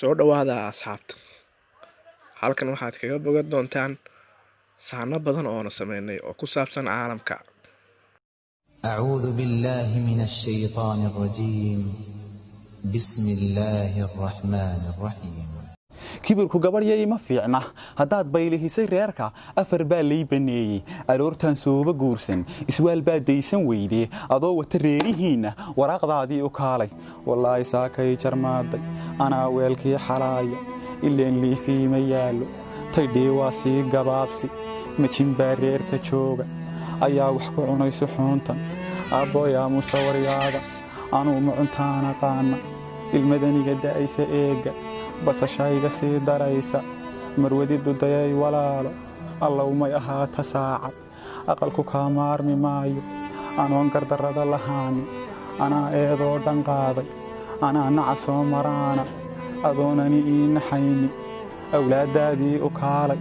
soo dhawaada asxaabta halkan waxaad kaga bogan doontaan saano badan oo na sameynay oo ku saabsan caalamka أعوذ بالله من الشيطان الرجيم بسم الله الرحمن الرحيم kibirku gabadhiyay ma fiicna hadaad baylihisay reerka afar baa lay baneeyay aroortan sooba guursan iswaal baa deysan weydee adoo wata reerihiina waraaqdaadii u kaalay wallaahi saakay jarmaaday anaa weelkii xalaaya ileen liifii ma yaalo taydhii waa sii gabaabsi majin baa reerka jooga ayaa wax ku cunayso xuuntan aabooyaa musawaryaada anuu ma cuntaana qaana ilmadaniga da'aysa eega basashayga sii daraysa marwadidu dayay walaalo allow may ahaata saacad aqalku kaa maarmi maayo anoon gardarrada lahaani anaa eedoo dhan qaaday anaa naca soo maraana adoonani ii naxayni awlaaddaadii u kaalay